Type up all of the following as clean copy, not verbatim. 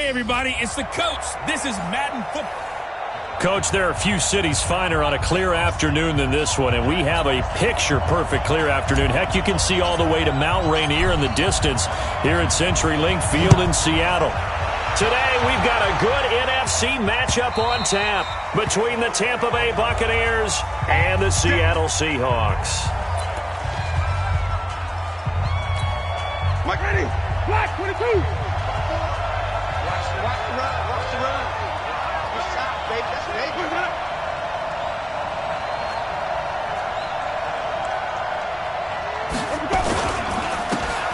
Hey, everybody, it's the coach. This is Madden Football. Coach, there are a few cities finer on a clear afternoon than this one, and we have a picture-perfect clear afternoon. Heck, you can see all the way to Mount Rainier in the distance here at CenturyLink Field in Seattle. Today, we've got a good NFC matchup on tap between the Tampa Bay Buccaneers and the Seattle Seahawks. Mike, ready? Black 22. Watch the run. Watch the run. Good shot, baby. That's baby.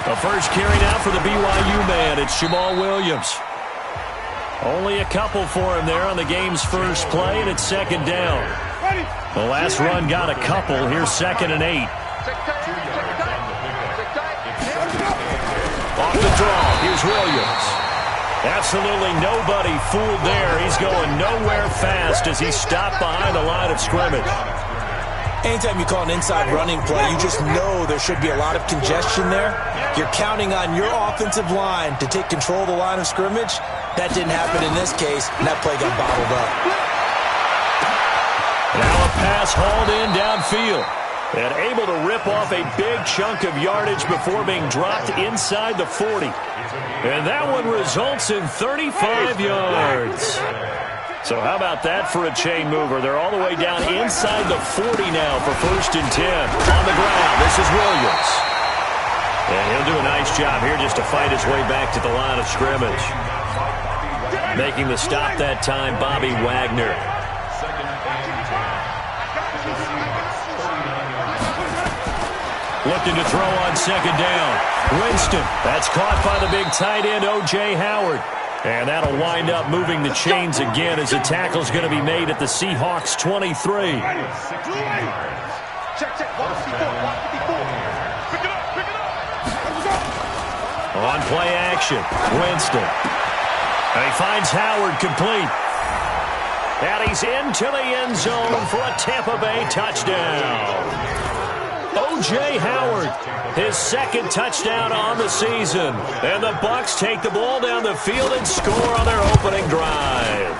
The first carry now for the BYU man. It's Jamal Williams. Only a couple for him there on the game's first play, and it's second down. The last run got a couple. Here's 2nd and 8. Off the draw, here's Williams. Absolutely nobody fooled there. He's going nowhere fast as he stopped behind the line of scrimmage. Anytime you call an inside running play, you just know there should be a lot of congestion there. You're counting on your offensive line to take control of the line of scrimmage. That didn't happen in this case, and that play got bottled up. Now a pass hauled in downfield. And able to rip off a big chunk of yardage before being dropped inside the 40. And that one results in 35 yards. So how about that for a chain mover? They're all the way down inside the 40 now for 1st and 10. On the ground, this is Williams. And he'll do a nice job here just to fight his way back to the line of scrimmage. Making the stop that time, Bobby Wagner. Looking to throw on 2nd down. Winston. That's caught by the big tight end, O.J. Howard. And that'll wind up moving the chains again as the tackle's going to be made at the Seahawks 23. On play action, Winston. And he finds Howard complete. And he's into the end zone for a Tampa Bay touchdown. O.J. Howard, his 2nd touchdown on the season. And the Bucs take the ball down the field and score on their opening drive.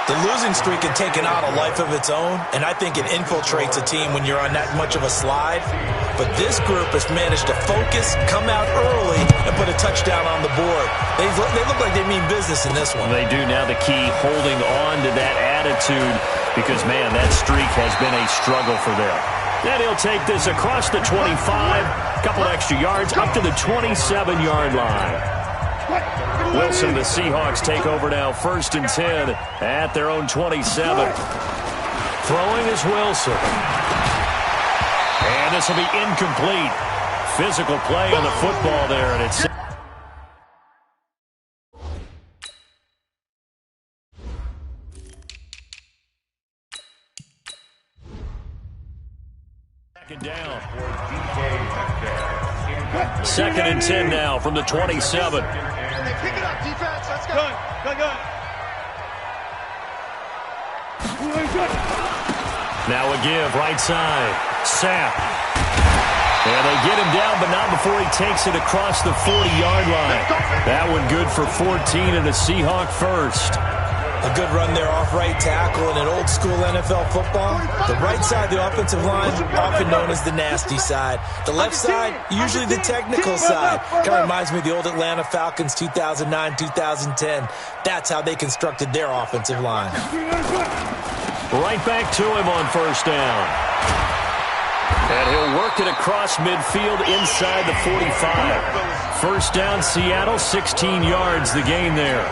The losing streak had taken on a life of its own, and I think it infiltrates a team when you're on that much of a slide. But this group has managed to focus, come out early, and put a touchdown on the board. They look like they mean business in this one. They do. Now the key, holding on to that attitude, because, man, that streak has been a struggle for them. Then he'll take this across the 25, a couple extra yards, up to the 27-yard line. Wilson, the Seahawks take over now, 1st and 10 at their own 27. Throwing is Wilson. And this will be incomplete. Physical play on the football there, and it's... down. 2nd and 10 now from the 27. Pick it up, defense. Let's go. Good. Now a give, right side. Sapp. And they get him down, but not before he takes it across the 40-yard line. That one good for 14 and a Seahawk first. A good run there off right tackle in an old-school NFL football. The right side, the offensive line, often known as the nasty side. The left side, usually the technical side. Kind of reminds me of the old Atlanta Falcons 2009-2010. That's how they constructed their offensive line. Right back to him on 1st down. And he'll work it across midfield inside the 45. 1st down, Seattle, 16 yards the gain there.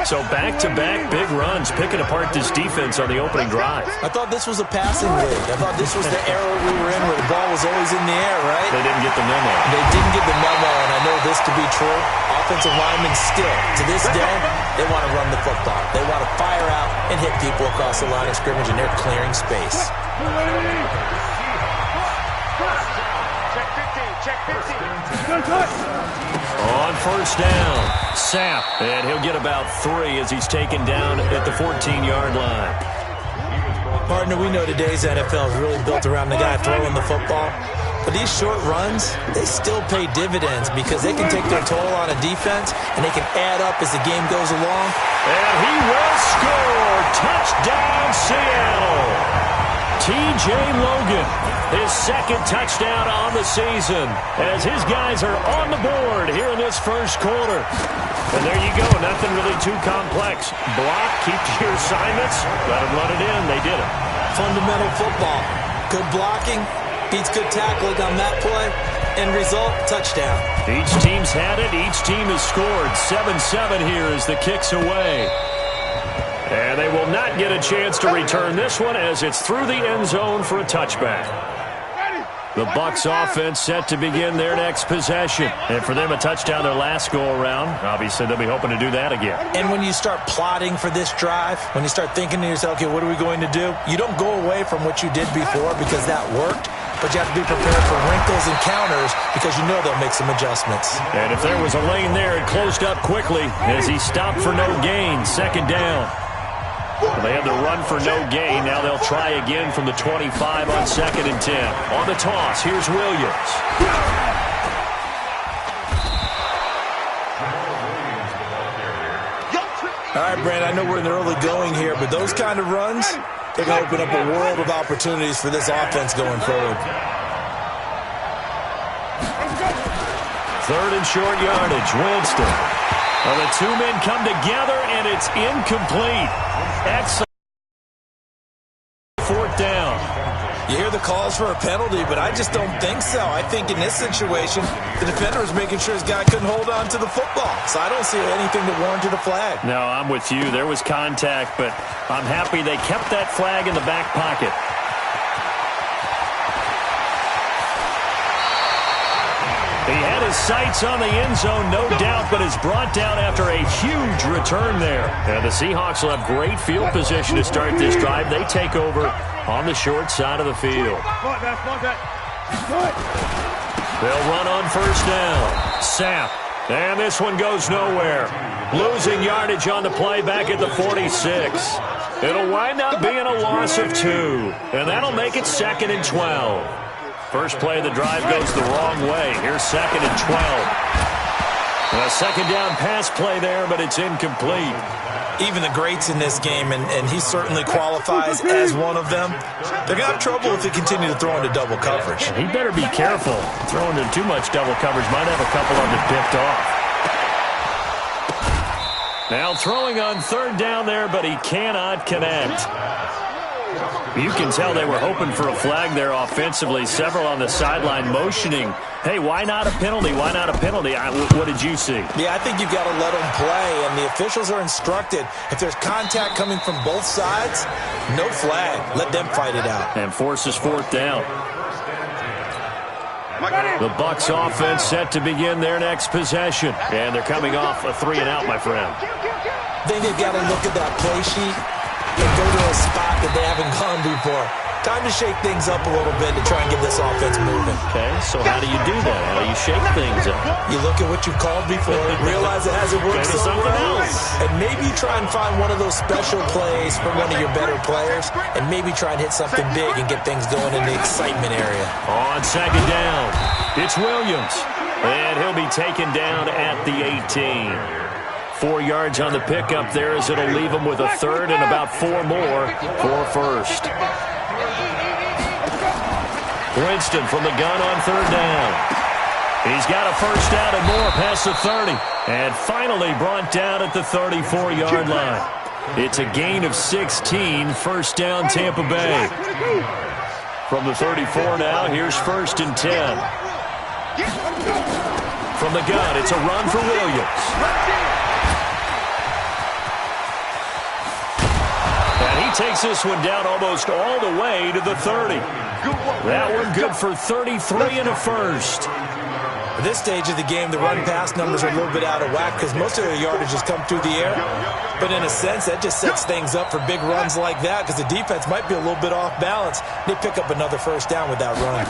So back-to-back big runs, picking apart this defense on the opening drive. I thought this was a passing league. I thought this was the era we were in where the ball was always in the air, right? They didn't get the memo. They didn't get the memo, and I know this to be true. Offensive linemen still, to this day, they want to run the football. They want to fire out and hit people across the line of scrimmage, and they're clearing space. Check 15. On 1st down, Sapp, and he'll get about 3 as he's taken down at the 14-yard line. Partner, we know today's NFL is really built around the guy throwing the football. But these short runs, they still pay dividends because they can take their toll on a defense, and they can add up as the game goes along. And he will score. Touchdown, Seattle. T.J. Logan, his second touchdown on the season, as his guys are on the board here in this first quarter. And there you go, nothing really too complex. Block, keep to your assignments, let them run it in. They did it. Fundamental football. Good blocking beats good tackling on that play. End result, touchdown. Each team's had it. Each team has scored. 7-7 here as the kick's away. And they will not get a chance to return this one as it's through the end zone for a touchback. The Bucs offense set to begin their next possession. And for them, a touchdown their last go-around. Obviously, they'll be hoping to do that again. And when you start plotting for this drive, when you start thinking to yourself, okay, what are we going to do? You don't go away from what you did before because that worked. But you have to be prepared for wrinkles and counters because you know they'll make some adjustments. And if there was a lane there, it closed up quickly as he stopped for no gain. Second down. Well, they had the run for no gain. Now they'll try again from the 25 on 2nd and 10. On the toss, here's Williams. All right, Brand, I know we're in the early going here, but those kind of runs, they're going to open up a world of opportunities for this offense going forward. Third and short yardage, Winston. Well, the two men come together, and it's incomplete. Excellent. Fourth down. You hear the calls for a penalty, but I just don't think so. I think in this situation, the defender was making sure his guy couldn't hold on to the football. So I don't see anything that warranted a flag. No, I'm with you. There was contact, but I'm happy they kept that flag in the back pocket. He had his sights on the end zone, no doubt, but is brought down after a huge return there. And the Seahawks will have great field position to start this drive. They take over on the short side of the field. They'll run on first down. Sapp. And this one goes nowhere. Losing yardage on the play back at the 46. It'll wind up being a loss of 2. And that'll make it 2nd and 12. First play of the drive goes the wrong way. Here's 2nd and 12. A second down pass play there, but it's incomplete. Even the greats in this game, and he certainly qualifies as one of them, they're going to have trouble if they continue to throw into double coverage. He better be careful. Throwing into too much double coverage might have a couple of them picked off. Now throwing on third down there, but he cannot connect. You can tell they were hoping for a flag there offensively. Several on the sideline motioning, hey, why not a penalty? Why not a penalty? What did you see? Yeah, I think you've got to let them play, and the officials are instructed, if there's contact coming from both sides, no flag. Let them fight it out. And forces fourth down. The Bucs offense set to begin their next possession. And they're coming off a 3-and-out, my friend. I think they've got to look at that play sheet and go to a spot that they haven't gone before. Time to shake things up a little bit to try and get this offense moving. Okay, so how do you do that? How do you shake things up? You look at what you've called before, realize it hasn't worked so something well, else. and maybe try and find one of those special plays from one of your better players, and maybe try and hit something big and get things going in the excitement area. On second down, it's Williams, and he'll be taken down at the 18. 4 yards on the pickup there as it'll leave him with a third and about 4 more for first. Winston from the gun on third down. He's got a first down and more past the 30. And finally brought down at the 34-yard line. It's a gain of 16, first down Tampa Bay. From the 34 now, here's 1st and 10. From the gun, it's a run for Williams. Takes this one down almost all the way to the 30. That one good for 33 and a first. At this stage of the game, the run-pass numbers are a little bit out of whack because most of their yardage has come through the air. But in a sense, that just sets things up for big runs like that because the defense might be a little bit off balance. They pick up another first down with that run.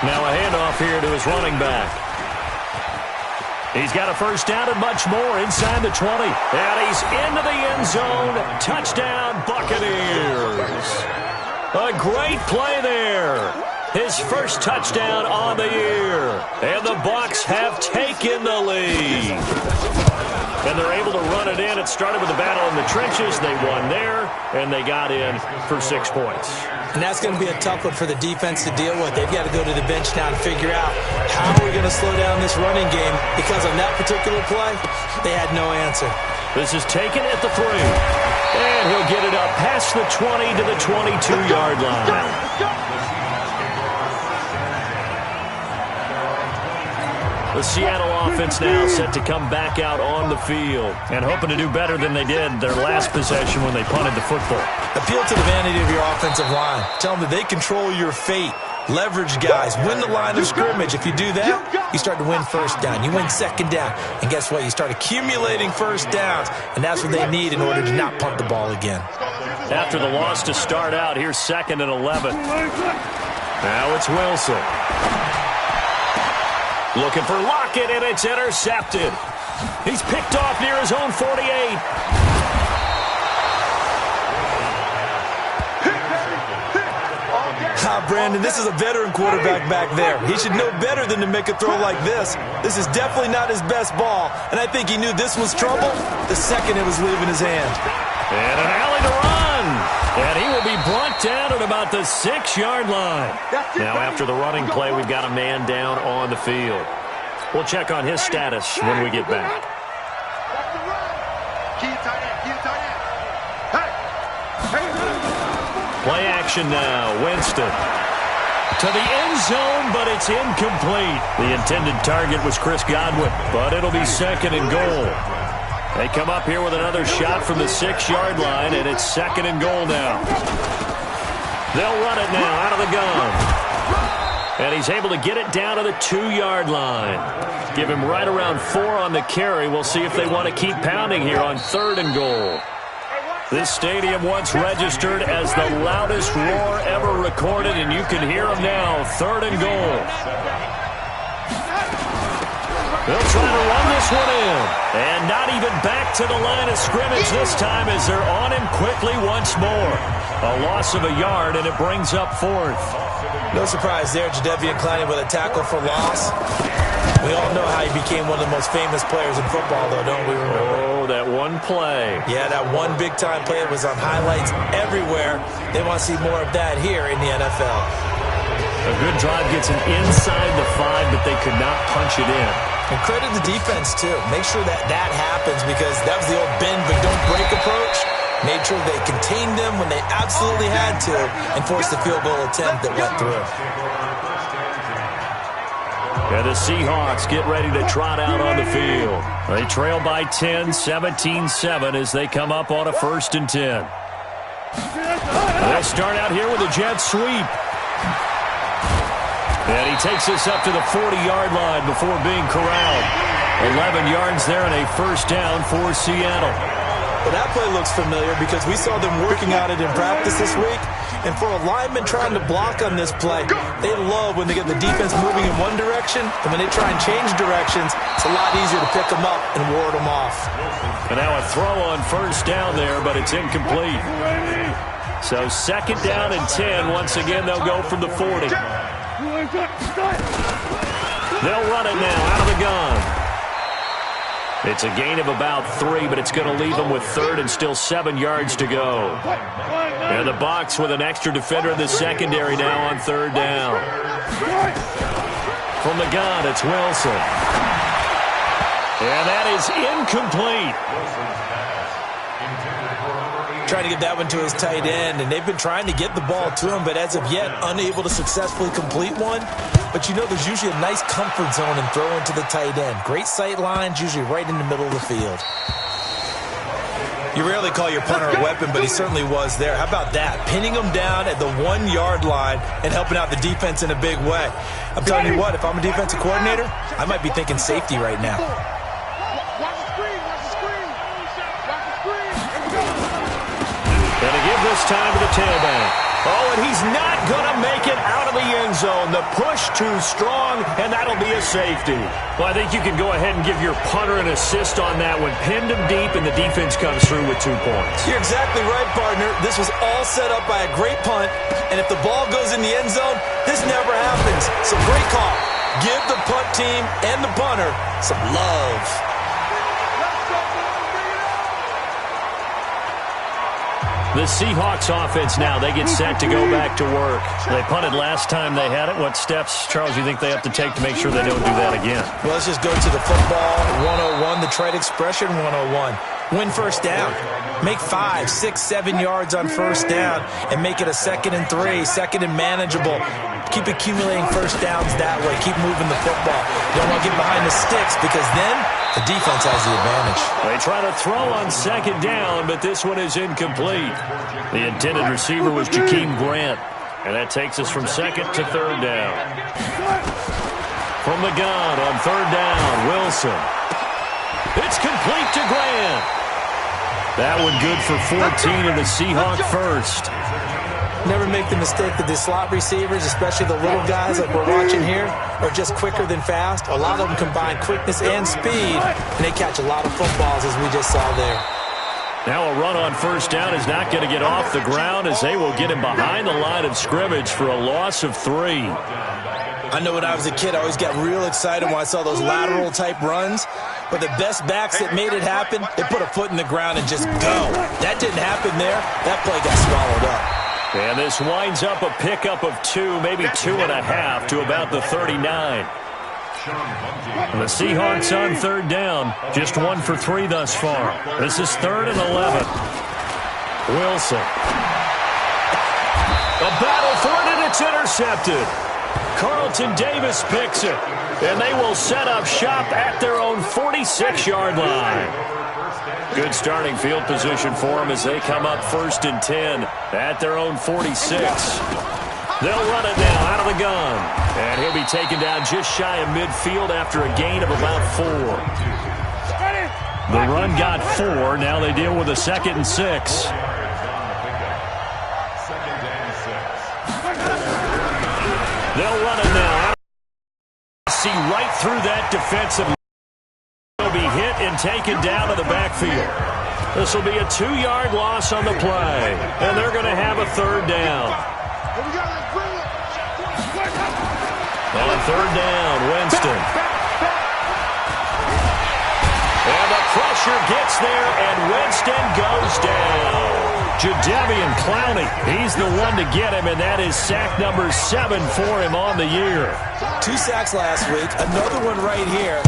Now a handoff here to his running back. He's got a first down and much more inside the 20. And he's into the end zone. Touchdown, Buccaneers. A great play there. his first touchdown on the year. And the Bucs have taken the lead. And they're able to run it in. It started with a battle in the trenches. They won there, and they got in for 6 points. And that's going to be a tough one for the defense to deal with. They've got to go to the bench now and figure out how are we going to slow down this running game, because on that particular play, they had no answer. This is taken at the 3. And he'll get it up past the 20 to the 22-yard line. The Seattle offense now set to come back out on the field and hoping to do better than they did their last possession when they punted the football. Appeal to the vanity of your offensive line. Tell them that they control your fate. Leverage guys. Win the line of scrimmage. If you do that, you start to win first down. You win second down. And guess what? You start accumulating first downs. And that's what they need in order to not punt the ball again. After the loss to start out, here's 2nd and 11. Now it's Wilson. Looking for Lockett, and it's intercepted. He's picked off near his own 48. Brandon, this is a veteran quarterback back there. He should know better than to make a throw like this. This is definitely not his best ball, and I think he knew this was trouble the second it was leaving his hand. And an alley to run. And he will be brought down at about the 6-yard line. Now, after the running play, we've got a man down on the field. We'll check on his status when we get back. Play action now. Winston to the end zone, but it's incomplete. The intended target was Chris Godwin, but it'll be 2nd and goal. They come up here with another shot from the 6-yard line, and it's 2nd and goal now. They'll run it now out of the gun. And he's able to get it down to the 2-yard line. Give him right around 4 on the carry. We'll see if they want to keep pounding here on 3rd and goal. This stadium once registered as the loudest roar ever recorded, and you can hear them now. 3rd and goal. They'll try to run this one in. And not even back to the line of scrimmage this time as they're on him quickly once more. A loss of a yard, and it brings up 4th. No surprise there, Jadeveon Clowney with a tackle for loss. We all know how he became one of the most famous players in football, though, don't we remember? Oh, that one play. Yeah, that one big-time play was on highlights everywhere. They want to see more of that here in the NFL. A good drive gets him inside the 5, but they could not punch it in. And credit the defense, too. Make sure that that happens, because that was the old bend but don't break approach. Made sure they contained them when they absolutely had to and forced the field goal attempt that went through. And the Seahawks get ready to trot out on the field. They trail by 10, 17-7 as they come up on a 1st and 10. They start out here with a jet sweep. And he takes us up to the 40-yard line before being corralled. 11 yards there and a 1st down for Seattle. Well, that play looks familiar because we saw them working on it in practice this week. And for a lineman trying to block on this play, they love when they get the defense moving in one direction. And when they try and change directions, it's a lot easier to pick them up and ward them off. And now a throw on 1st down there, but it's incomplete. So 2nd down and 10. Once again, they'll go from the 40. They'll run it now out of the gun. It's a gain of about 3, but it's going to leave them with 3rd and still 7 yards to go. And the Bucs with an extra defender in the secondary now on 3rd down. From the gun, it's Wilson. And that is incomplete. Trying to get that one to his tight end, and they've been trying to get the ball to him, but as of yet, unable to successfully complete one. But you know there's usually a nice comfort zone in throwing to the tight end. Great sight lines, usually right in the middle of the field. You rarely call your punter a weapon, but he certainly was there. How about that? Pinning him down at the 1-yard line and helping out the defense in a big way. I'm telling you what, if I'm a defensive coordinator, I might be thinking safety right now. And to give this time to the tailback. Oh, and he's not going to make it out of the end zone. The push too strong, and that'll be a safety. Well, I think you can go ahead and give your punter an assist on that one. Pinned him deep, and the defense comes through with 2 points. You're exactly right, partner. This was all set up by a great punt, and if the ball goes in the end zone, this never happens. So great call. Give the punt team and the punter some love. The Seahawks offense now, they get set to go back to work. They punted last time they had it. What steps, Charles, you think they have to take to make sure they don't do that again? Well, let's just go to the football 101, the trade expression 101. Win first down. Make 5, 6, 7 yards on first down and make it a 2nd and 3, 2nd and manageable. Keep accumulating first downs that way. Keep moving the football. You don't want to get behind the sticks because then the defense has the advantage. They try to throw on 2nd down, but this one is incomplete. The intended receiver was Jakeem Grant, and that takes us from 2nd to 3rd down. From the gun on 3rd down, Wilson. It's complete to Grant. That one good for 14 in the Seahawk first. Never make the mistake that the slot receivers, especially the little guys like we're watching here, are just quicker than fast. A lot of them combine quickness and speed, and they catch a lot of footballs, as we just saw there. Now a run on 1st down is not going to get off the ground as they will get him behind the line of scrimmage for a loss of 3. I know when I was a kid, I always got real excited when I saw those lateral-type runs. But the best backs that made it happen, they put a foot in the ground and just go. That didn't happen there. That play got swallowed up. And this winds up a pickup of 2, maybe 2.5 to about the 39. And the Seahawks on 3rd down, just 1 for 3 thus far. This is 3rd and 11. Wilson. A battle for it, and it's intercepted. Carlton Davis picks it, and they will set up shop at their own 46-yard line. Good starting field position for them as they come up 1st and 10 at their own 46. They'll run it now out of the gun, and he'll be taken down just shy of midfield after a gain of about 4. The run got 4. Now they deal with a 2nd and 6. They'll run it now. See right through that defensive. He'll be hit and taken down to the backfield. This will be a 2-yard loss on the play, and they're going to have a 3rd down. On 3rd down, Winston. And the pressure gets there, and Winston goes down. Jadeveon Clowney, he's the one to get him, and that is sack number 7 for him on the year. 2 sacks last week, another one right here.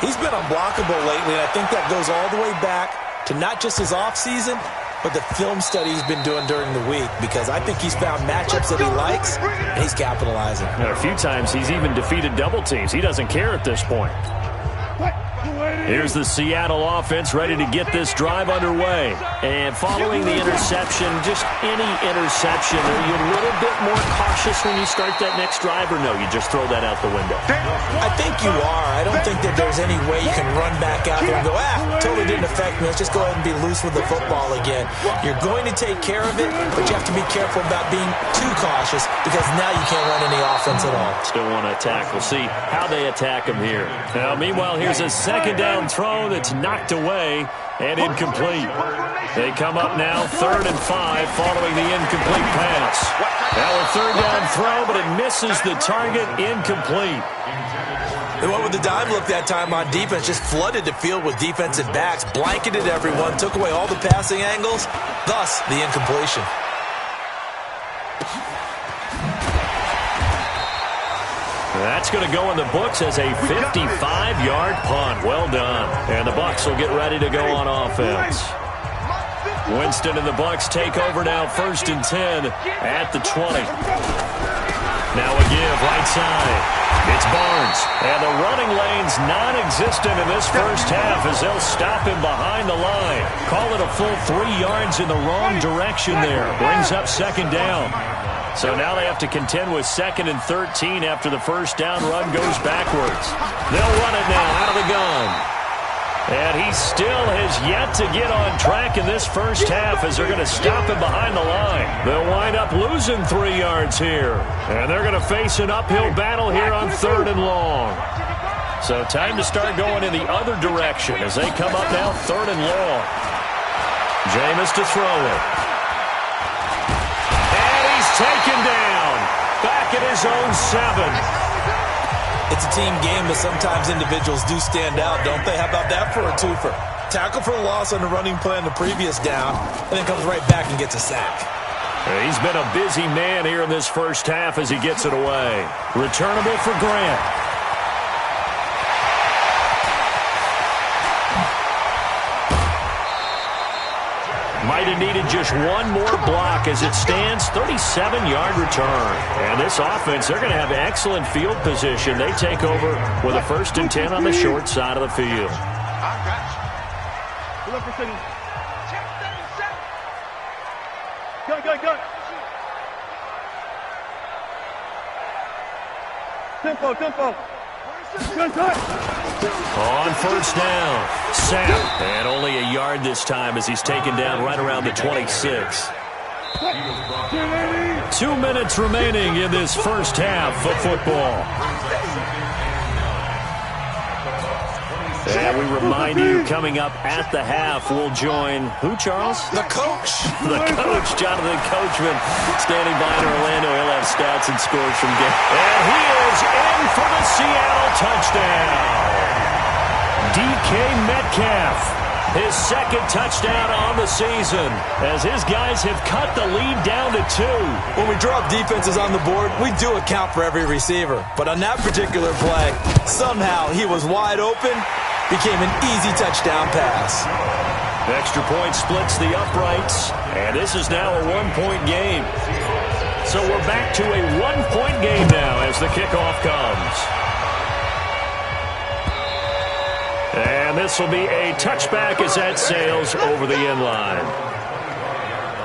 He's been unblockable lately, and I think that goes all the way back to not just his offseason, but the film study he's been doing during the week, because I think he's found matchups that he likes, and he's capitalizing. And a few times he's even defeated double teams. He doesn't care at this point. Here's the Seattle offense ready to get this drive underway. And following the interception, just any interception, are you a little bit more cautious when you start that next drive, or no, you just throw that out the window? I think you are. I don't think that there's any way you can run back out there and go, totally didn't affect me. Let's just go ahead and be loose with the football again. You're going to take care of it, but you have to be careful about being too cautious because now you can't run any offense at all. Still want to attack. We'll see how they attack him here. Now, meanwhile, here's a 2nd down throw that's knocked away and incomplete. They come up now 3rd and 5 following the incomplete pass. Now a 3rd down throw, but it misses the target, incomplete. They went with the dime look that time on defense, just flooded the field with defensive backs, blanketed everyone, took away all the passing angles, thus the incompletion. That's going to go in the books as a 55-yard punt. Well done. And the Bucs will get ready to go on offense. Winston and the Bucs take over now 1st and 10 at the 20. Now a give right side. It's Barnes. And the running lane's non-existent in this first half as they'll stop him behind the line. Call it a full 3 yards in the wrong direction there. Brings up 2nd down. So now they have to contend with 2nd and 13 after the first down run goes backwards. They'll run it now out of the gun. And he still has yet to get on track in this first half as they're going to stop him behind the line. They'll wind up losing 3 yards here. And they're going to face an uphill battle here on 3rd and long. So time to start going in the other direction as they come up now 3rd and long. Jameis to throw it. And he's taken down. Back at his own 7. It's a team game, but sometimes individuals do stand out, don't they? How about that for a twofer? Tackle for loss on the running play on the previous down, and then comes right back and gets a sack. He's been a busy man here in this first half as he gets it away. Returnable for Grant. Might have needed just one more block as it stands, 37-yard return. And this offense, they're going to have excellent field position. They take over with a 1st and 10 on the short side of the field. I got you. Go. Tempo. On 1st down, Sapp, and only a yard this time as he's taken down right around the 26. 2 minutes remaining in this first half of football. And we remind you, coming up at the half, we'll join who, Charles? The coach. The coach, Jonathan Coachman, standing by in Orlando. He'll have stats and scores from game. And he is in for the Seattle touchdown. DK Metcalf, his 2nd touchdown on the season, as his guys have cut the lead down to 2. When we drop defenses on the board, we do account for every receiver. But on that particular play, somehow he was wide open, became an easy touchdown pass. Extra point splits the uprights, and this is now a 1-point game. So we're back to a 1-point game now as the kickoff comes. And this will be a touchback as that sails over the end line.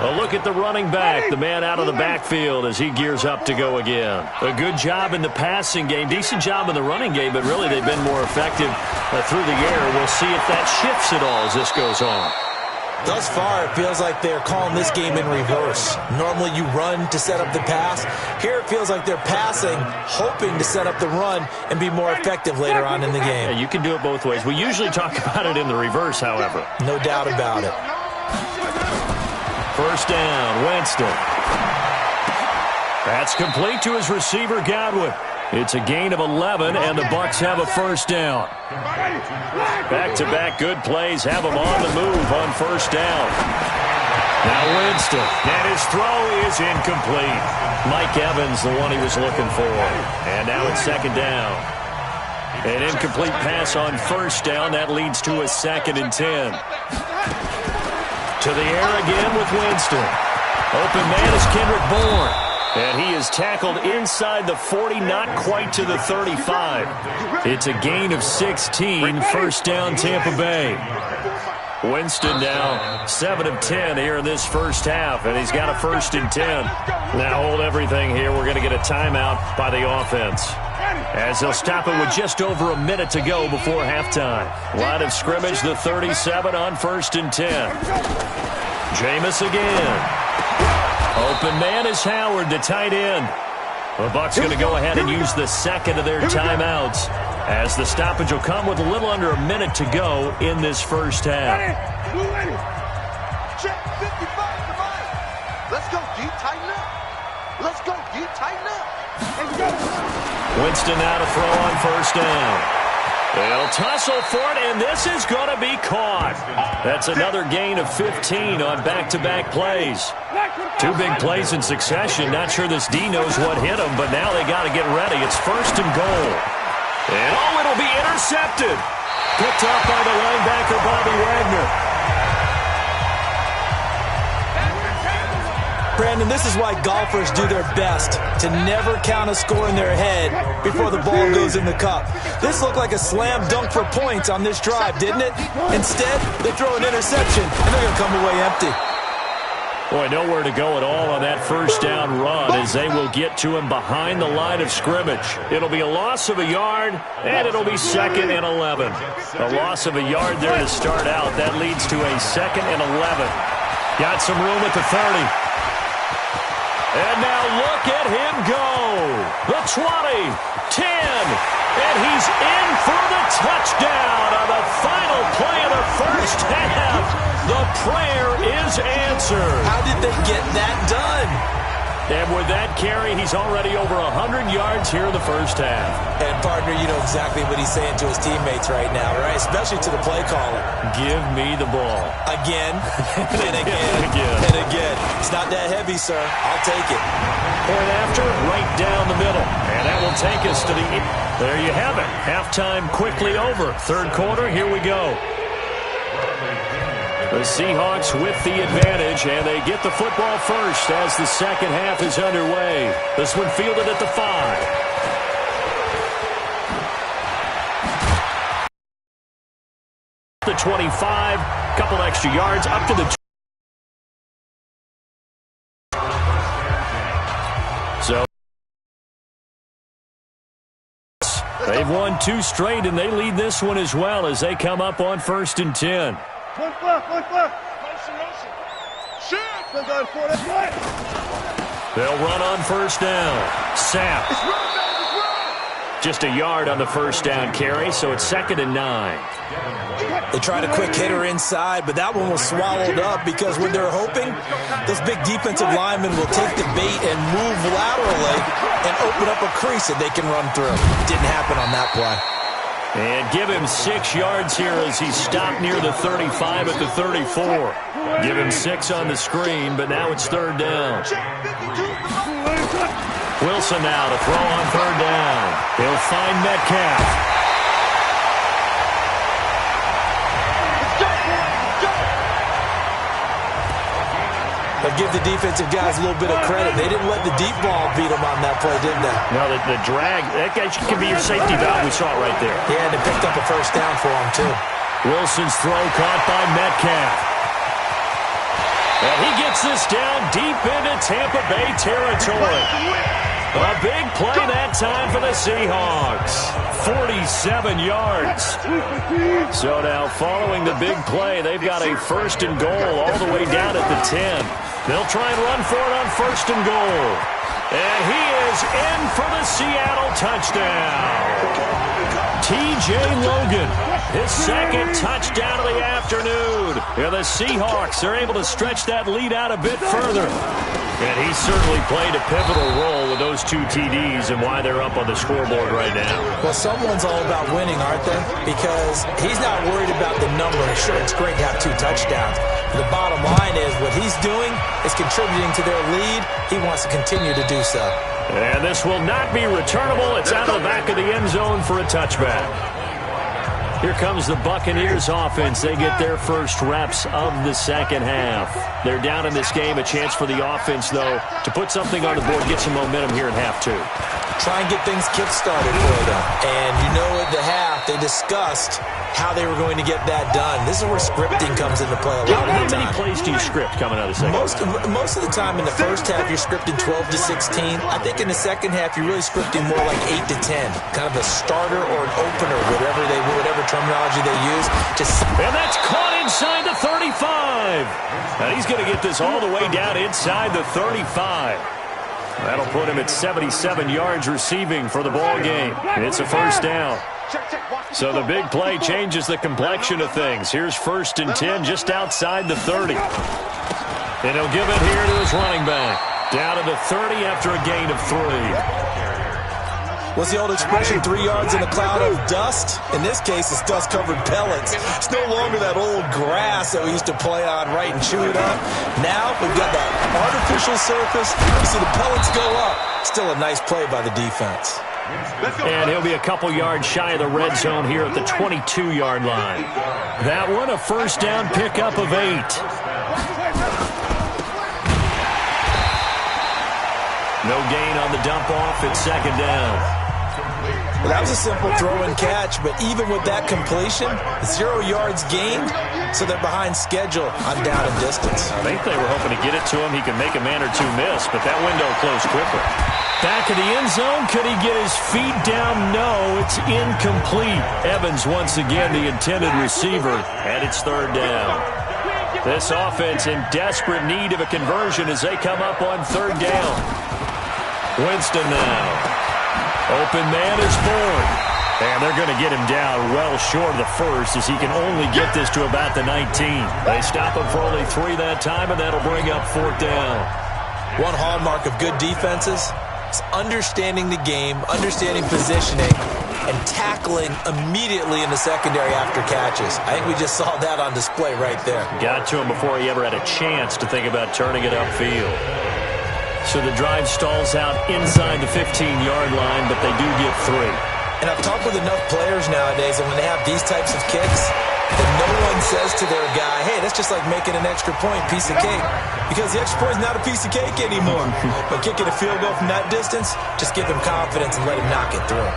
A look at the running back, the man out of the backfield as he gears up to go again. A good job in the passing game, decent job in the running game, but really they've been more effective through the air. We'll see if that shifts at all as this goes on. Thus far, it feels like they're calling this game in reverse. Normally you run to set up the pass. Here it feels like they're passing, hoping to set up the run and be more effective later on in the game. Yeah, you can do it both ways. We usually talk about it in the reverse, however. No doubt about it. 1st down, Winston. That's complete to his receiver, Godwin. It's a gain of 11, and the Bucs have a 1st down. Back-to-back good plays have them on the move on 1st down. Now Winston, and his throw is incomplete. Mike Evans, the one he was looking for. And now it's 2nd down. An incomplete pass on 1st down. That leads to a 2nd and 10. To the air again with Winston. Open man is Kendrick Bourne. And he is tackled inside the 40, not quite to the 35. It's a gain of 16, 1st down Tampa Bay. Winston now 7 of 10 here in this first half, and he's got a 1st and 10. Now hold everything here. We're going to get a timeout by the offense, as they'll stop it with just over a minute to go before halftime. Line of scrimmage, the 37 on 1st and 10. Jameis again. Open man is Howard, the tight end. The Bucs going to go ahead and use the 2nd of their timeouts, as the stoppage will come with a little under a minute to go in this first half. Check 55, come on. Let's go, D, tighten up. Let's go, D, tighten up. Winston now to throw on 1st down. They'll tussle for it, and this is going to be caught. That's another gain of 15 on back-to-back plays. 2 big plays in succession. Not sure this D knows what hit him, but now they got to get ready. It's 1st and goal. And it'll be intercepted. Picked off by the linebacker, Bobby Wagner. Brandon, this is why golfers do their best to never count a score in their head before the ball goes in the cup. This looked like a slam dunk for points on this drive, didn't it? Instead, they throw an interception, and they're going to come away empty. Boy, nowhere to go at all on that 1st down run, as they will get to him behind the line of scrimmage. It'll be a loss of a yard, and it'll be 2nd and 11. A loss of a yard there to start out. That leads to a 2nd and 11. Got some room at the 30. And now look at him go. The 20, 10, and he's in for the touchdown on the final play of the first half. The prayer is answered. How did they get that done? And with that carry, he's already over 100 yards here in the first half. And, partner, you know exactly what he's saying to his teammates right now, right? Especially to the play caller. Give me the ball. Again, and again, and again. It's not that heavy, sir. I'll take it. Point after, right down the middle. And that will take us to the... There you have it. Halftime quickly over. Third quarter, here we go. The Seahawks with the advantage, and they get the football first as the second half is underway. This one fielded at the 5. The 25, couple extra yards, up to the... So they've won 2 straight, and they lead this one as well as they come up on 1st and 10. One left. Motion. Shoot! They'll run on first down. Sapp. Just a yard on the first down carry, so it's 2nd and 9. They tried a quick hitter inside, but that one was swallowed up because when they're hoping, those big defensive linemen will take the bait and move laterally and open up a crease that they can run through. Didn't happen on that play. And give him 6 yards here as he stopped near the 35 at the 34. Give him 6 on the screen, but now it's 3rd down. Wilson now to throw on 3rd down. He'll find Metcalf. But give the defensive guys a little bit of credit. They didn't let the deep ball beat them on that play, did they? No, the drag, that guy can be your safety valve. We saw it right there. Yeah, and they picked up a first down for him, too. Wilson's throw caught by Metcalf. And he gets this down deep into Tampa Bay territory. A big play that time for the Seahawks. 47 yards. So now following the big play, they've got a 1st and goal all the way down at the 10. They'll try and run for it on 1st and goal. And he is in for the Seattle touchdown. T.J. Logan, his 2nd touchdown of the afternoon. And the Seahawks are able to stretch that lead out a bit further. And he certainly played a pivotal role with those 2 TDs and why they're up on the scoreboard right now. Well, someone's all about winning, aren't they? Because he's not worried about the number. Sure, it's great to have 2 touchdowns. The bottom line is what he's doing is contributing to their lead. He wants to continue to do so. And this will not be returnable. It's out of the back of the end zone for a touchback. Here comes the Buccaneers offense. They get their first reps of the second half. They're down in this game. A chance for the offense, though, to put something on the board, get some momentum here in half 2. Try and get things kick-started for them. And you know at the half, they discussed how they were going to get that done. This is where scripting comes into play a lot of the time. How many plays do you script coming out of the second half? Most of the time in the first half, you're scripting 12 to 16. I think in the second half, you're really scripting more like 8 to 10. Kind of a starter or an opener, whatever terminology they use. And that's caught inside the 35. And he's going to get this all the way down inside the 35. That'll put him at 77 yards receiving for the ball game. It's a first down. So the big play changes the complexion of things. Here's 1st and 10 just outside the 30. And he'll give it here to his running back. Down to the 30 after a gain of 3. What's the old expression, 3 yards in a cloud of dust? In this case, it's dust-covered pellets. It's no longer that old grass that we used to play on, right, and chew it up. Now we've got that artificial surface. You see the pellets go up. Still a nice play by the defense. And he'll be a couple yards shy of the red zone here at the 22-yard line. That one, a first down pickup of 8. No gain on the dump-off. It's 2nd down. Well, that was a simple throw and catch, but even with that completion, 0 yards gained, so they're behind schedule on down and distance. I think they were hoping to get it to him. He can make a man or 2 miss, but that window closed quickly. Back of the end zone. Could he get his feet down? No, it's incomplete. Evans once again the intended receiver, and it's 3rd down. This offense in desperate need of a conversion as they come up on third down. Winston now. Open man is Ford. And they're going to get him down well short of the first as he can only get this to about the 19. They stop him for only 3 that time, and that'll bring up fourth down. One hallmark of good defenses is understanding the game, understanding positioning, and tackling immediately in the secondary after catches. I think we just saw that on display right there. Got to him before he ever had a chance to think about turning it upfield. So the drive stalls out inside the 15-yard line, but they do get 3. And I've talked with enough players nowadays, and when they have these types of kicks, that no one says to their guy, hey, that's just like making an extra point, piece of cake. Because the extra point is not a piece of cake anymore. But kicking a field goal from that distance, just give him confidence and let him knock it through.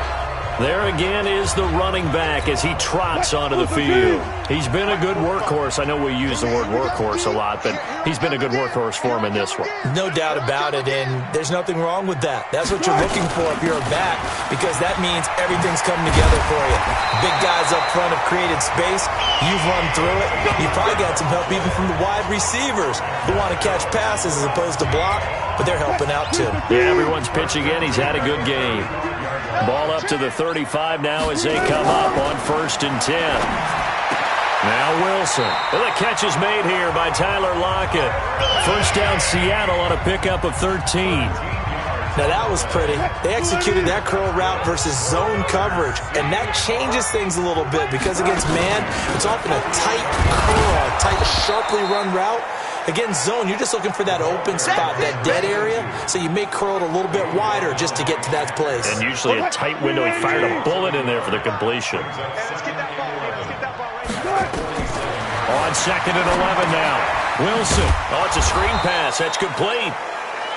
There again is the running back as he trots onto the field. He's been a good workhorse. I know we use the word workhorse a lot, but he's been a good workhorse for him in this one. No doubt about it, and there's nothing wrong with that. That's what you're looking for if you're a back, because that means everything's coming together for you. Big guys up front have created space. You've run through it. You've probably got some help even from the wide receivers who want to catch passes as opposed to block, but they're helping out too. Yeah, everyone's pitching in. He's had a good game. Ball up to the 35 now as they come up on 1st and 10. Now Wilson. Well, the catch is made here by Tyler Lockett. First down Seattle on a pickup of 13. Now that was pretty. They executed that curl route versus zone coverage, and that changes things a little bit because against man, it's often a tight curl, tight, sharply run route. Against zone, you're just looking for that open spot, that dead area, so you may curl it a little bit wider just to get to that place. And usually a tight window. He fired a bullet in there for the completion. On 2nd and 11 now. Wilson. Oh, it's a screen pass. That's complete.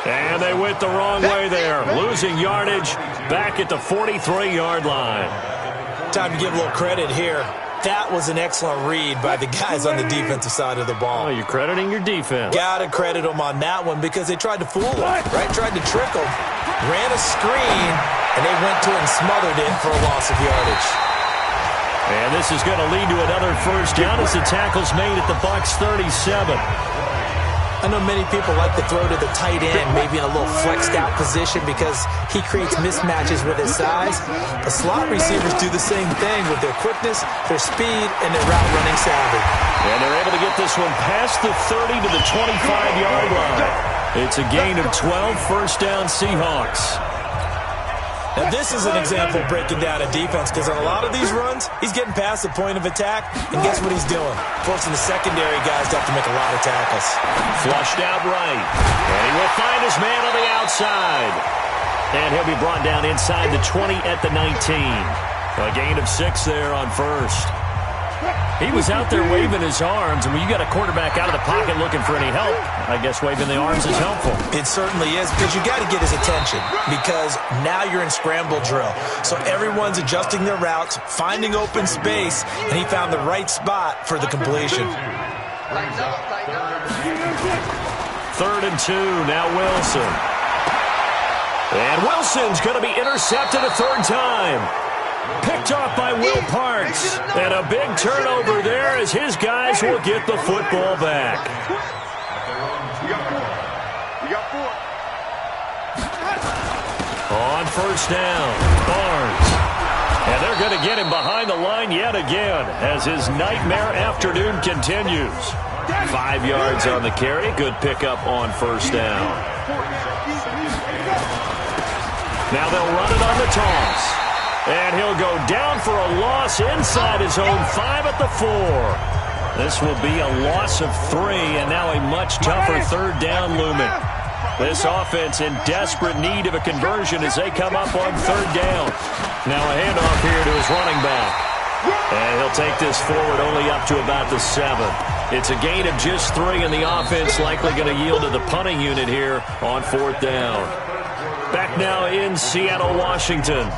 And they went the wrong way there. Losing yardage back at the 43-yard line. Time to give a little credit here. That was an excellent read by the guys on the defensive side of the ball. Oh, you're crediting your defense. Got to credit them on that one because they tried to fool him, right? Tried to trick him. Ran a screen, and they went to it and smothered it for a loss of yardage. And this is going to lead to another first down as the tackle's made at the Bucs 37. I know many people like to throw to the tight end, maybe in a little flexed out position because he creates mismatches with his size. But slot receivers do the same thing with their quickness, their speed, and their route running savvy. And they're able to get this one past the 30 to the 25-yard line. It's a gain of 12, first down Seahawks. Now, this is an example of breaking down a defense because on a lot of these runs, he's getting past the point of attack, and guess what he's doing? Forcing the secondary guys to have to make a lot of tackles. Flushed out right, and he will find his man on the outside. And he'll be brought down inside the 20 at the 19. A gain of 6 there on first. He was out there waving his arms, and when you got a quarterback out of the pocket looking for any help, I guess waving the arms is helpful. It certainly is, because you got to get his attention, because now you're in scramble drill. So everyone's adjusting their routes, finding open space, and he found the right spot for the completion. 3rd and 2, now Wilson. And Wilson's going to be intercepted a 3rd time. Picked off by Will Parks. And a big turnover there as his guys will get the football back. On first down, Barnes. And they're going to get him behind the line yet again as his nightmare afternoon continues. 5 yards on the carry. Good pickup on first down. Now they'll run it on the toss. And he'll go down for a loss inside his own 5 at the 4. This will be a loss of 3, and now a much tougher 3rd down looming. This offense in desperate need of a conversion as they come up on 3rd down. Now a handoff here to his running back. And he'll take this forward only up to about the 7. It's a gain of just 3, and the offense likely going to yield to the punting unit here on 4th down. Back now in Seattle, Washington.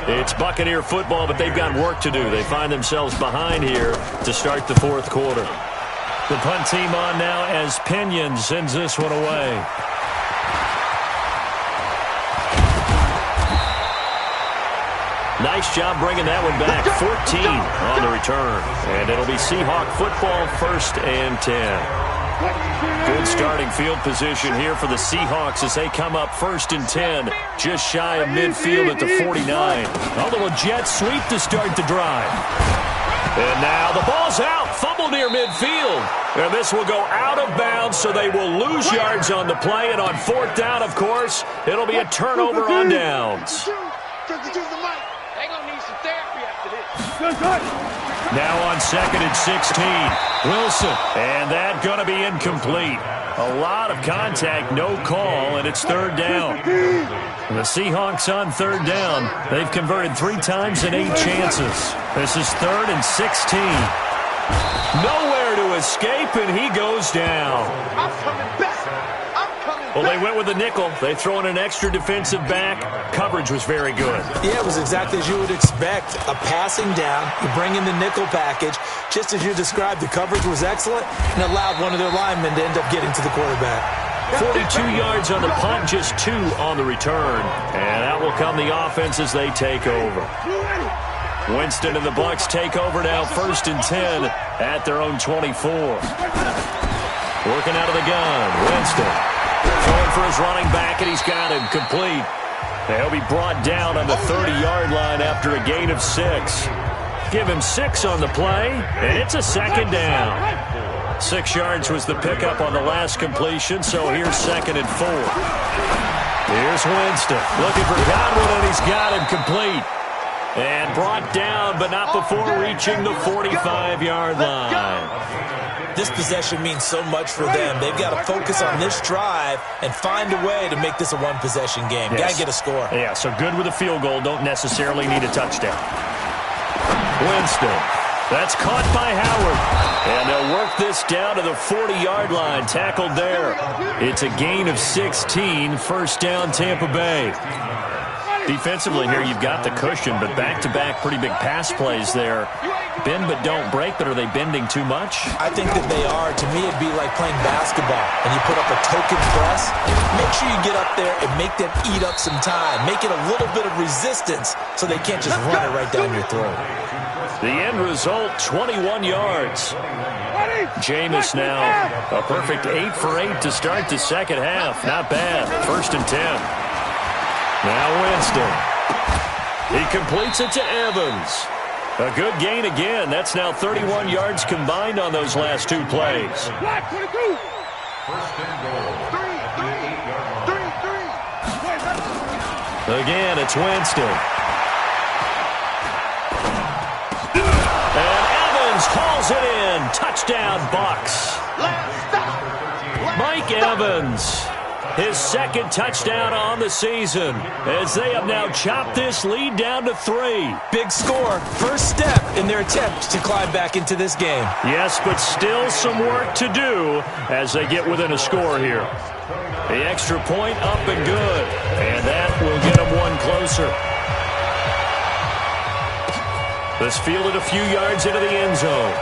It's Buccaneer football, but they've got work to do. They find themselves behind here to start the 4th quarter. The punt team on now as Pinion sends this one away. Nice job bringing that one back. 14 on the return. And it'll be Seahawk football, 1st and 10. Good starting field position here for the Seahawks as they come up 1st and 10, just shy of midfield at the 49. A little jet sweep to start the drive. And now the ball's out. Fumble near midfield. And this will go out of bounds, so they will lose yards on the play. And on 4th down, of course, it'll be a turnover on downs. Now on 2nd and 16, Wilson. And that going to be incomplete. A lot of contact, no call, and it's 3rd down. And the Seahawks on 3rd down. They've converted 3 times in 8 chances. This is 3rd and 16. Nowhere to escape, and he goes down. I'm coming back. Well, they went with the nickel. They throw in an extra defensive back. Coverage was very good. Yeah, it was exactly as you would expect. A passing down, you bring in the nickel package. Just as you described, the coverage was excellent and allowed one of their linemen to end up getting to the quarterback. 42 yards on the punt, just 2 on the return. And out will come the offense as they take over. Winston and the Bucs take over now, 1st and 10 at their own 24. Working out of the gun, Winston. Throwing for his running back, and he's got him complete. He'll be brought down on the 30-yard line after a gain of 6. Give him 6 on the play, and it's a 2nd down. 6 yards was the pickup on the last completion, so here's 2nd and 4. Here's Winston looking for Godwin, and he's got him complete. And brought down, but not before reaching the 45-yard line. This possession means so much for them. They've got to focus on this drive and find a way to make this a one-possession game. Yes. Got to get a score. Yeah, so good with a field goal. Don't necessarily need a touchdown. Winston. That's caught by Howard. And they'll work this down to the 40-yard line. Tackled there. It's a gain of 16. 1st down, Tampa Bay. Defensively here, you've got the cushion, but back-to-back pretty big pass plays there. Bend but don't break, but are they bending too much? I think that they are. To me, it'd be like playing basketball, and you put up a token press. Make sure you get up there and make them eat up some time. Make it a little bit of resistance so they can't just run it right down your throat. The end result, 21 yards. Jameis now, a perfect 8 for 8 to start the second half. Not bad. 1st and 10. Now Winston. He completes it to Evans. A good gain again. That's now 31 yards combined on those last 2 plays. Again, it's Winston. And Evans hauls it in. Touchdown, Bucs. Mike Evans. His 2nd touchdown on the season as they have now chopped this lead down to 3. Big score. First step in their attempt to climb back into this game. Yes, but still some work to do as they get within a score here. The extra point up and good, and that will get them one closer. This fielded a few yards into the end zone.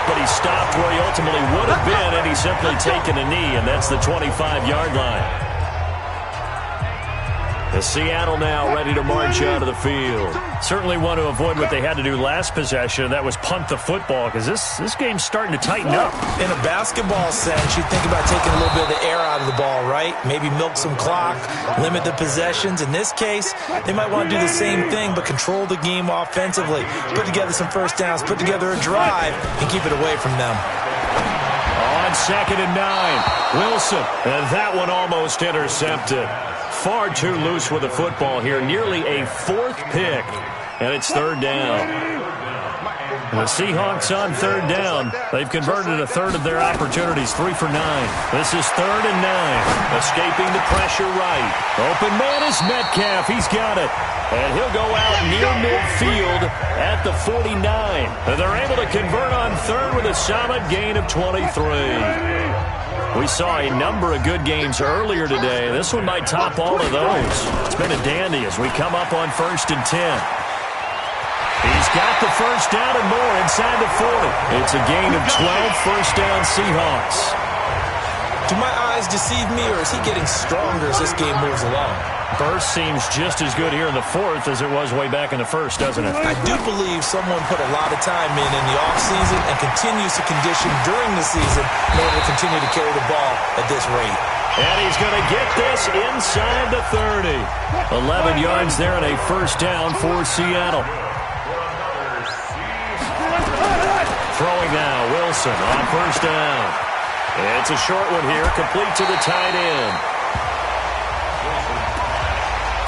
But he stopped where he ultimately would have been, and he's simply taken a knee, and that's the 25-yard line. The Seattle now ready to march out of the field. Certainly want to avoid what they had to do last possession. That was punt the football, because this game's starting to tighten up. In a basketball sense, you think about taking a little bit of the air out of the ball, right? Maybe milk some clock, limit the possessions. In this case, they might want to do the same thing, but control the game offensively. Put together some first downs, put together a drive, and keep it away from them. On 2nd and 9, Wilson. And that one almost intercepted. Far too loose with the football here. Nearly a 4th pick. And it's 3rd down. The Seahawks on 3rd down. They've converted a 1/3 of their opportunities. 3 for 9. This is 3rd and 9. Escaping the pressure right. Open man is Metcalf. He's got it. And he'll go out near midfield at the 49. And they're able to convert on 3rd with a solid gain of 23. We saw a number of good games earlier today. This one might top all of those. It's been a dandy as we come up on 1st and 10. He's got the first down and more inside the 40. It's a gain of 12, 1st down Seahawks. Do my eyes deceive me, or is he getting stronger as this game moves along? Burst seems just as good here in the fourth as it was way back in the first, doesn't it? I do believe someone put a lot of time in the offseason and continues to condition during the season in order to continue to carry the ball at this rate. And he's going to get this inside the 30. 11 yards there and a first down for Seattle. Throwing now, Wilson on first down. It's a short one here, complete to the tight end.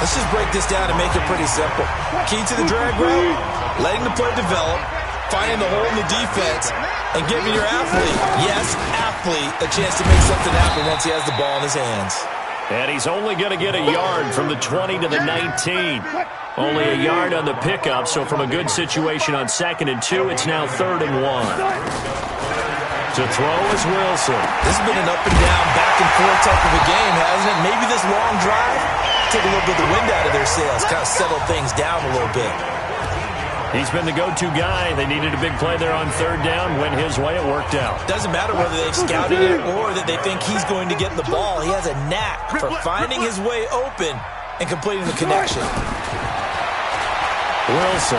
Let's just break this down and make it pretty simple. Key to the drag route, letting the play develop, finding the hole in the defense, and giving your athlete, yes, athlete, a chance to make something happen once he has the ball in his hands. And he's only going to get a yard from the 20 to the 19. Only a yard on the pickup, so from a good situation on 2nd and 2, it's now 3rd and 1. To throw is Wilson. This has been an up and down, back and forth type of a game, hasn't it? Maybe this long drive take a little bit of the wind out of their sails, kind of settle things down a little bit. He's been the go-to guy. They needed a big play there on 3rd down. Went his way. It worked out. Doesn't matter whether they've scouted it or that they think he's going to get the ball. He has a knack for finding his way open and completing the connection. Wilson.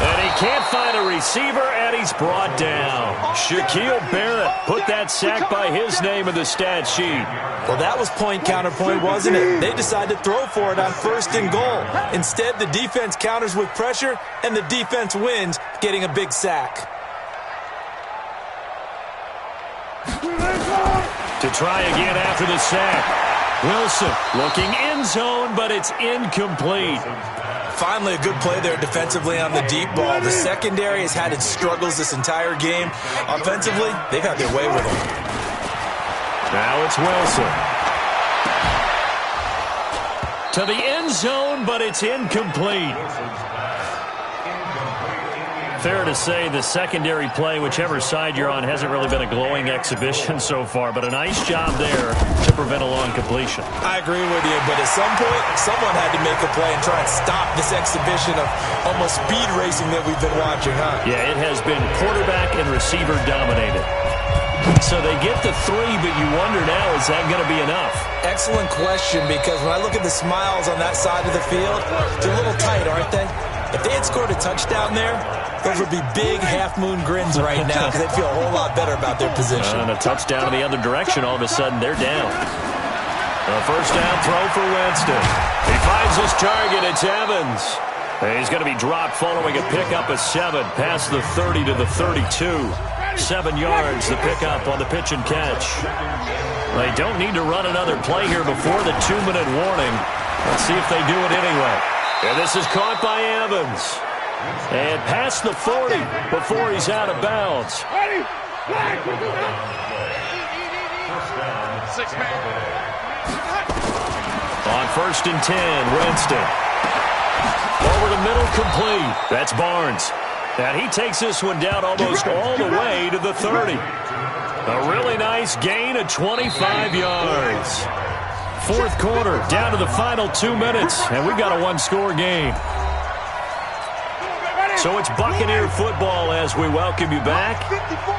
And he can't find a receiver, and he's brought down. Shaquille Barrett put that sack by his name in the stat sheet. Well, that was point counterpoint, wasn't it? They decided to throw for it on 1st and goal. Instead, the defense counters with pressure, and the defense wins, getting a big sack. To try again after the sack. Wilson looking end zone, but it's incomplete. Finally, a good play there defensively on the deep ball. The secondary has had its struggles this entire game. Offensively, they've had their way with them. Now it's Wilson. To the end zone, but it's incomplete. Fair to say the secondary play, whichever side you're on, hasn't really been a glowing exhibition so far, but a nice job there to prevent a long completion. I agree with you, but at some point, someone had to make a play and try and stop this exhibition of almost speed racing that we've been watching, huh? Yeah, it has been quarterback and receiver dominated. So they get the 3, but you wonder now, is that going to be enough? Excellent question, because when I look at the smiles on that side of the field, they're a little tight, aren't they? If they had scored a touchdown there, those would be big half-moon grins right now because they'd feel a whole lot better about their position. And a touchdown in the other direction, all of a sudden they're down. A first down throw for Winston. He finds his target. It's Evans. He's going to be dropped following a pickup of 7 past the 30 to the 32. 7 yards, the pickup on the pitch and catch. They don't need to run another play here before the 2-minute warning. Let's see if they do it anyway. And this is caught by Evans. And past the 40 before he's out of bounds. On 1st and 10, Winston. Over the middle, complete. That's Barnes. And he takes this one down almost all the way to the 30. A really nice gain of 25 yards. 4th quarter, down to the final 2 minutes, and we've got a 1-score game. So it's Buccaneer football as we welcome you back.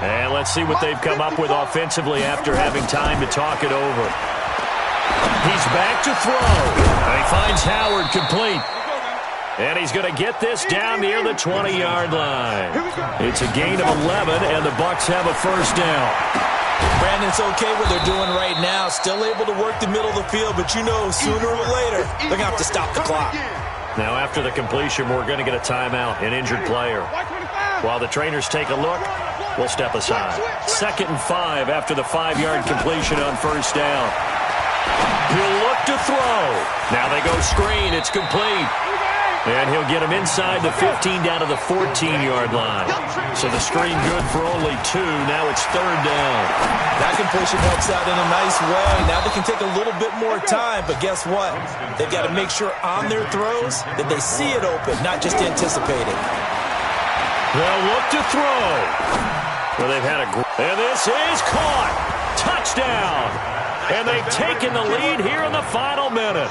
And let's see what they've come up with offensively after having time to talk it over. He's back to throw. And he finds Howard complete. And he's going to get this down near the 20-yard line. It's a gain of 11, and the Bucs have a first down. Brandon, it's okay what they're doing right now. Still able to work the middle of the field, but you know sooner or later they're going to have to stop the clock. Now, after the completion, we're going to get a timeout, an injured player. While the trainers take a look, we'll step aside. 2nd and 5 after the 5-yard completion on first down. He'll look to throw. Now they go screen. It's complete. And he'll get him inside the 15 down to the 14-yard line. So the screen good for only 2. Now it's 3rd down. That completion helps out in a nice way. Now they can take a little bit more time, but guess what? They've got to make sure on their throws that they see it open, not just anticipate it. They'll look to throw. Well, they've had a... And this is caught. Touchdown. And they've taken the lead here in the final minute.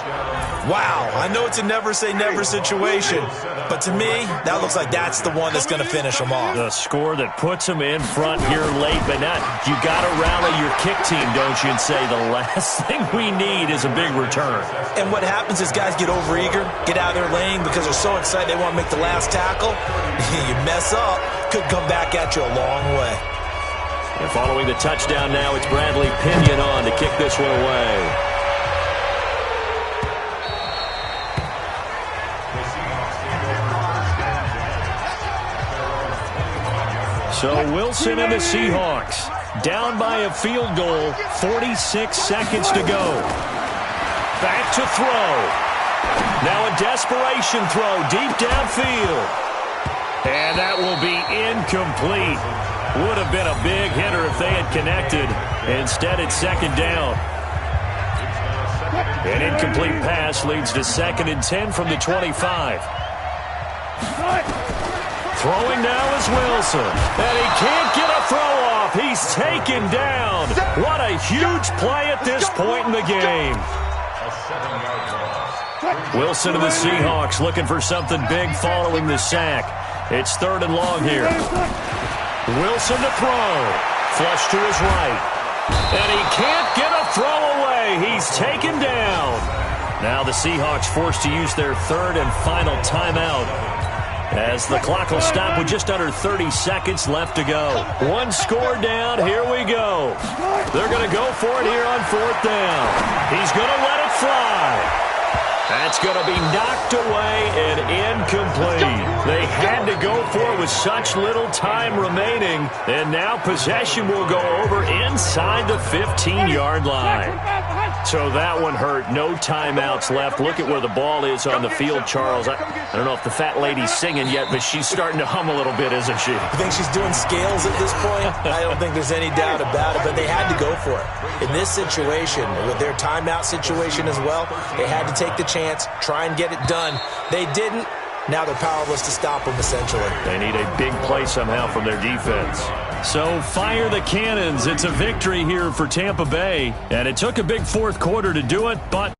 Wow, I know it's a never-say-never situation, but to me, that looks like that's the one that's going to finish them off. The score that puts them in front here late, but now you got to rally your kick team, don't you, and say the last thing we need is a big return. And what happens is guys get overeager, get out of their lane because they're so excited they want to make the last tackle. You mess up, could come back at you a long way. And following the touchdown now, it's Bradley Pinion on to kick this one away. So Wilson and the Seahawks down by a field goal, 46 seconds to go. Back to throw. Now a desperation throw deep downfield. And that will be incomplete. Would have been a big hitter if they had connected. Instead, it's second down. An incomplete pass leads to 2nd and 10 from the 25. Throwing now is Wilson. And he can't get a throw off. He's taken down. What a huge play at this point in the game. Wilson and the Seahawks looking for something big following the sack. It's 3rd and long here. Wilson to throw. Flush to his right. And he can't get a throw away. He's taken down. Now the Seahawks forced to use their 3rd and final timeout, as the clock will stop with just under 30 seconds left to go. One score down. Here we go. They're going to go for it here on 4th down. He's going to let it fly. That's going to be knocked away and incomplete. They had to go for it with such little time remaining, and now possession will go over inside the 15-yard line. So that one hurt. No timeouts left. Look at where the ball is on the field, Charles. I don't know if the fat lady's singing yet, but she's starting to hum a little bit, isn't she? You think she's doing scales at this point? I don't think there's any doubt about it, but they had to go for it. In this situation, with their timeout situation as well, they had to take the chance, try and get it done. They didn't. Now they're powerless to stop them, essentially. They need a big play somehow from their defense. So fire the cannons. It's a victory here for Tampa Bay, and it took a big 4th quarter to do it, but